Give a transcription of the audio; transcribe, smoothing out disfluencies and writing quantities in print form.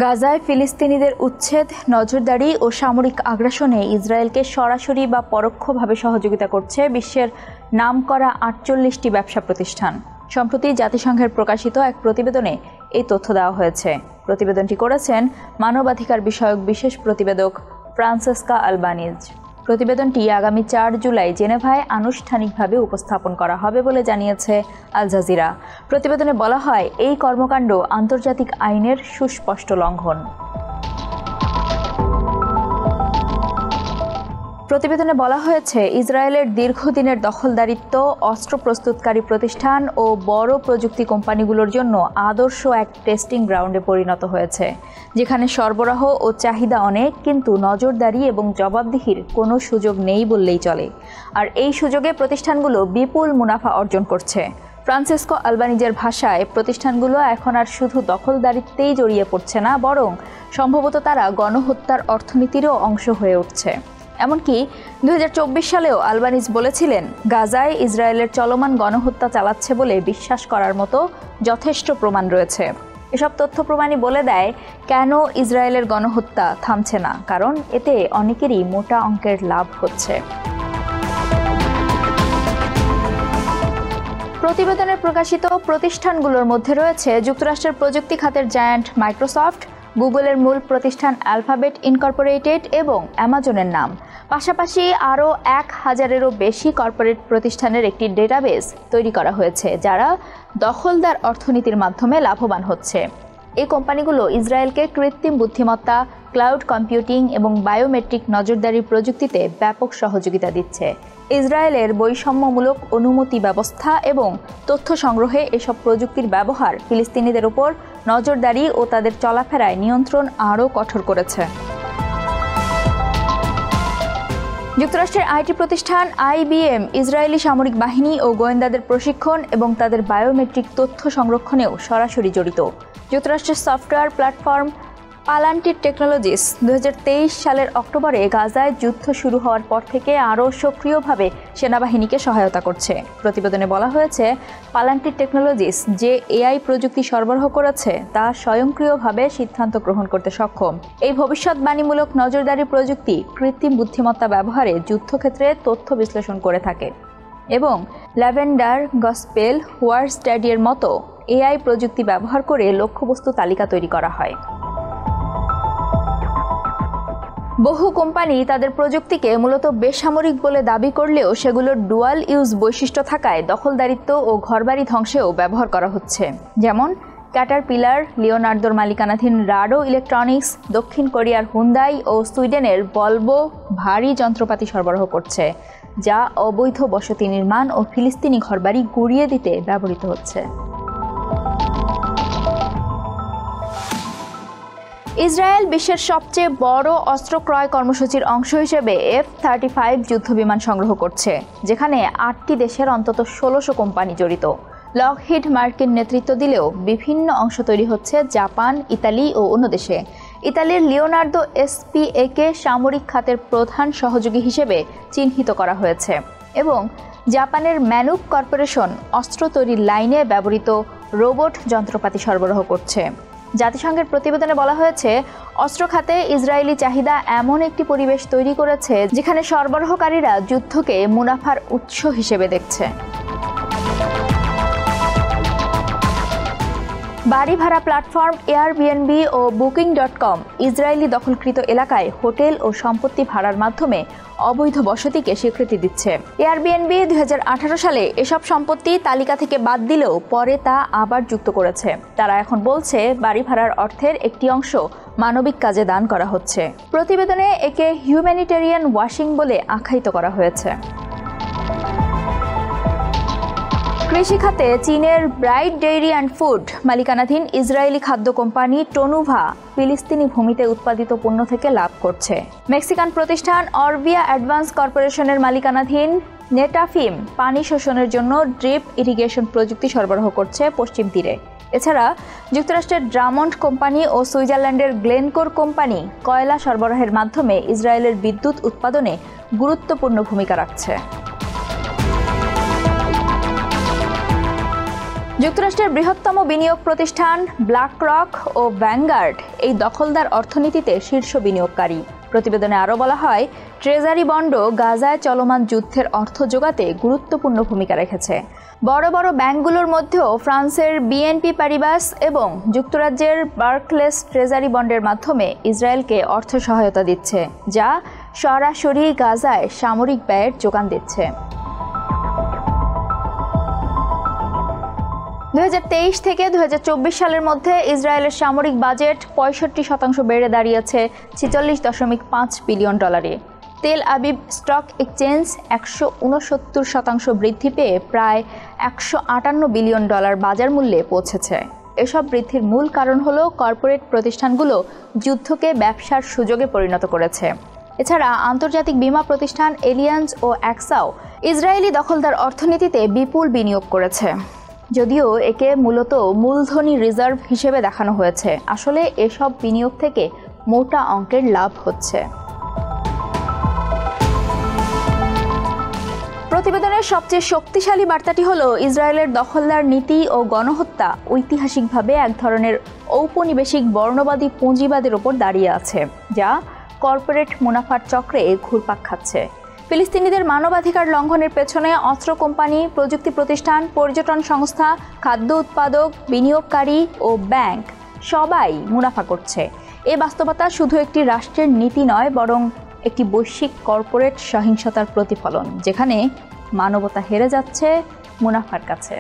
গাজায় ফিলিস্তিনিদের উচ্ছেদ, নজরদারি ও সামরিক আগ্রাসনে ইসরায়েলকে সরাসরি বা পরোক্ষভাবে সহযোগিতা করছে বিশ্বের নামকরা ৪৮টি ব্যবসা প্রতিষ্ঠান। সম্প্রতি জাতিসংঘের প্রকাশিত এক প্রতিবেদনে এই তথ্য দেওয়া হয়েছে। প্রতিবেদনটি করেছেন মানবাধিকার বিষয়ক বিশেষ প্রতিবেদক ফ্রান্সেসকা আলবানিজ। প্রতিবেদনটি আগামী ৪ জুলাই জেনেভায় আনুষ্ঠানিকভাবে উপস্থাপন করা হবে বলে জানিয়েছে আল জাজিরা। প্রতিবেদনে বলা হয়, এই কর্মকাণ্ড আন্তর্জাতিক আইনের সুস্পষ্ট লঙ্ঘন। প্রতিবেদনে বলা হয়েছে, ইসরায়েলের দীর্ঘদিনের দখলদারিত্ব অস্ত্র প্রস্তুতকারী প্রতিষ্ঠান ও বড় প্রযুক্তি কোম্পানিগুলোর জন্য আদর্শ এক টেস্টিং গ্রাউন্ডে পরিণত হয়েছে, যেখানে সরবরাহ ও চাহিদা অনেক, কিন্তু নজরদারি এবং জবাবদিহির কোনো সুযোগ নেই বললেই চলে। আর এই সুযোগে প্রতিষ্ঠানগুলো বিপুল মুনাফা অর্জন করছে। ফ্রান্সেসকো আলবানিজের ভাষায়, প্রতিষ্ঠানগুলো এখন আর শুধু দখলদারিত্বেই জড়িয়ে পড়ছে না, বরং সম্ভবত তারা গণহত্যার অর্থনীতিরও অংশ হয়ে উঠছে। এমনকি ২০২৪ সালেও আলবানিজ বলেছিলেন, গাজায় ইসরায়েলের চলমান গণহত্যা চালাচ্ছে বলে বিশ্বাস করার মতো যথেষ্ট প্রমাণ রয়েছে। এসব তথ্য প্রমাণই বলে দেয় কেন ইসরায়েলের গণহত্যা থামছে না, কারণ এতে অনেকেরই মোটা অঙ্কের লাভ হচ্ছে। প্রতিবেদনে প্রকাশিত প্রতিষ্ঠানগুলোর মধ্যে রয়েছে যুক্তরাষ্ট্রের প্রযুক্তি খাতের জায়ান্ট মাইক্রোসফট, গুগলের মূল প্রতিষ্ঠান অ্যালফাবেট ইনকর্পোরেটেড এবং অ্যামাজনের নাম। পাশাপাশি আরও ১,০০০-এরও বেশি কর্পোরেট প্রতিষ্ঠানের একটি ডেটাবেস তৈরি করা হয়েছে, যারা দখলদার অর্থনীতির মাধ্যমে লাভবান হচ্ছে। এই কোম্পানিগুলো ইসরায়েলকে কৃত্রিম বুদ্ধিমত্তা, ক্লাউড কম্পিউটিং এবং বায়োমেট্রিক নজরদারি প্রযুক্তিতে ব্যাপক সহযোগিতা দিচ্ছে। ইসরায়েলের বৈষম্যমূলক অনুমতি ব্যবস্থা এবং তথ্য সংগ্রহে এসব প্রযুক্তির ব্যবহার ফিলিস্তিনিদের ওপর নজরদারি ও তাদের চলাফেরায় নিয়ন্ত্রণ আরও কঠোর করেছে। যুক্তরাষ্ট্রের আইটি প্রতিষ্ঠান IBM ইসরায়েলি সামরিক বাহিনী ও গোয়েন্দাদের প্রশিক্ষণ এবং তাদের বায়োমেট্রিক তথ্য সংরক্ষণেও সরাসরি জড়িত। যুক্তরাষ্ট্রের সফটওয়্যার প্ল্যাটফর্ম পালান্টির টেকনোলজিস 2023 সালের অক্টোবরে গাজায় যুদ্ধ শুরু হওয়ার পর থেকে আরও সক্রিয়ভাবে সেনাবাহিনীকে সহায়তা করছে। প্রতিবেদনে বলা হয়েছে, পালান্টির টেকনোলজিস যে AI প্রযুক্তি সরবরাহ করেছে তা স্বয়ংক্রিয়ভাবে সিদ্ধান্ত গ্রহণ করতে সক্ষম। এই ভবিষ্যৎবাণীমূলক নজরদারি প্রযুক্তি কৃত্রিম বুদ্ধিমত্তা ব্যবহারে যুদ্ধক্ষেত্রে তথ্য বিশ্লেষণ করে থাকে এবং ল্যাভেন্ডার, গসপেল, ওয়ার স্টাডির মতো AI প্রযুক্তি ব্যবহার করে লক্ষ্যবস্তু তালিকা তৈরি করা হয়। বহু কোম্পানি তাদের প্রযুক্তিকে মূলত বেসামরিক বলে দাবি করলেও সেগুলোর ডুয়াল ইউজ বৈশিষ্ট্য থাকায় দখলদারিত্ব ও ঘরবাড়ি ধ্বংসেও ব্যবহার করা হচ্ছে। যেমন ক্যাটারপিলার লিওনার্দোর মালিকানাধীন রাডো ইলেকট্রনিক্স, দক্ষিণ কোরিয়ার হুন্দাই ও সুইডেনের ভলভো ভারী যন্ত্রপাতি সরবরাহ করছে, যা অবৈধ বসতি নির্মাণ ও ফিলিস্তিনি ঘরবাড়ি গুঁড়িয়ে দিতে ব্যবহৃত হচ্ছে। ইসরায়েল বিশ্বের সবচেয়ে বড় অস্ত্র ক্রয় কর্মসূচির অংশ হিসেবে F-35 যুদ্ধবিমান সংগ্রহ করছে, যেখানে 8টি দেশের অন্তত 1600 কোম্পানি জড়িত। লকহিড মার্কিন নেতৃত্ব দিলেও বিভিন্ন অংশ তৈরি হচ্ছে জাপান, ইতালি ও অন্য দেশে। ইতালির লিওনার্দো SPA-কে সামরিক খাতের প্রধান সহযোগী হিসেবে চিহ্নিত করা হয়েছে এবং জাপানের ম্যানুক কর্পোরেশন অস্ত্র তৈরির লাইনে ব্যবহৃত রোবট যন্ত্রপাতি সরবরাহ করছে। জাতিসংঘের প্রতিবেদনে বলা হয়েছে, অস্ত্র খাতে ইসরায়েলি চাহিদা এমন একটি পরিবেশ তৈরি করেছে যেখানে সরবরাহকারীরা যুদ্ধকে মুনাফার উৎস হিসেবে দেখছে। বাড়ি ভাড়া প্ল্যাটফর্ম Airbnb ও Booking.com ইসরায়েলি দখলকৃত এলাকায় হোটেল ও সম্পত্তি ভাড়ার মাধ্যমে অবৈধ বসতিকে স্বীকৃতি দিচ্ছে। Airbnb 2018 সালে এসব সম্পত্তি তালিকা থেকে বাদ দিলেও পরে তা আবার যুক্ত করেছে। তারা এখন বলছে, বাড়ি ভাড়ার অর্থের একটি অংশ মানবিক কাজে দান করা হচ্ছে। প্রতিবেদনে একে হিউম্যানিটেরিয়ান ওয়াশিং বলে আখ্যায়িত করা হয়েছে। কৃষি খাতে চীনের ব্রাইট ডেইরি অ্যান্ড ফুড মালিকানাধীন ইসরায়েলি খাদ্য কোম্পানি টনুভা ফিলিস্তিনি ভূমিতে উৎপাদিত পণ্য থেকে লাভ করছে। মেক্সিকান প্রতিষ্ঠান অরবিয়া অ্যাডভান্স কর্পোরেশনের মালিকানাধীন নেটাফিম পানি শোষণের জন্য ড্রিপ ইরিগেশন প্রযুক্তি সরবরাহ করছে পশ্চিম তীরে। এছাড়া যুক্তরাষ্ট্রের ড্রামন্ড কোম্পানি ও সুইজারল্যান্ডের গ্লেনকোর কোম্পানি কয়লা সরবরাহের মাধ্যমে ইসরায়েলের বিদ্যুৎ উৎপাদনে গুরুত্বপূর্ণ ভূমিকা রাখছে। যুক্তরাষ্ট্রের বৃহত্তম বিনিয়োগ প্রতিষ্ঠান ব্ল্যাকরক ও ভ্যানগার্ড এই দখলদার অর্থনীতিতে শীর্ষ বিনিয়োগকারী। প্রতিবেদনে আরও বলা হয়, ট্রেজারি বন্ডও গাজায় চলমান যুদ্ধের অর্থ জোগাতে গুরুত্বপূর্ণ ভূমিকা রেখেছে। বড় বড় ব্যাংকগুলোর মধ্যেও ফ্রান্সের বিএনপি পারিবাস এবং যুক্তরাজ্যের বার্কলেস ট্রেজারি বন্ডের মাধ্যমে ইসরায়েলকে অর্থ সহায়তা দিচ্ছে, যা সরাসরি গাজায় সামরিক ব্যয়ের যোগান দিচ্ছে। 2023 থেকে 2024 সালের মধ্যে ইসরায়েলের সামরিক বাজেট 65% বেড়ে দাঁড়িয়েছে $46.5 billion. Tel Aviv stock exchange 169% বৃদ্ধি পেয়ে প্রায় $158 বিলিয়ন বাজার মূল্যে পৌঁছেছে। এসব বৃদ্ধির মূল কারণ হল কর্পোরেট প্রতিষ্ঠানগুলো যুদ্ধকে ব্যবসার সুযোগে পরিণত করেছে। এছাড়া আন্তর্জাতিক বীমা প্রতিষ্ঠান এলিয়ান্স ও অ্যাক্সাও ইসরায়েলি দখলদার অর্থনীতিতে বিপুল বিনিয়োগ করেছে। যদিও একে মূলত মূলধনী রিজার্ভ হিসেবে দেখানো হয়েছে, আসলে এসব বিনিয়োগ থেকে মোটা অঙ্কের লাভ হচ্ছে। প্রতিবেদনের সবচেয়ে শক্তিশালী বার্তাটি হলো, ইসরায়েলের দখলদার নীতি ও গণহত্যা ঐতিহাসিকভাবে এক ধরনের ঔপনিবেশিক বর্ণবাদী পুঁজিবাদের ওপর দাঁড়িয়ে আছে, যা কর্পোরেট মুনাফার চক্রে ঘুরপাক খাচ্ছে। ফিলিস্তিনিদের মানবাধিকার লঙ্ঘনের পেছনে অস্ত্র কোম্পানি, প্রযুক্তি প্রতিষ্ঠান, পর্যটন সংস্থা, খাদ্য উৎপাদক, বিনিয়োগকারী ও ব্যাংক সবাই মুনাফা করছে। এ বাস্তবতা শুধু একটি রাষ্ট্রের নীতি নয়, বরং একটি বৈশ্বিক কর্পোরেট সহিংসতার প্রতিফলন, যেখানে মানবতা হেরে যাচ্ছে মুনাফার কাছে।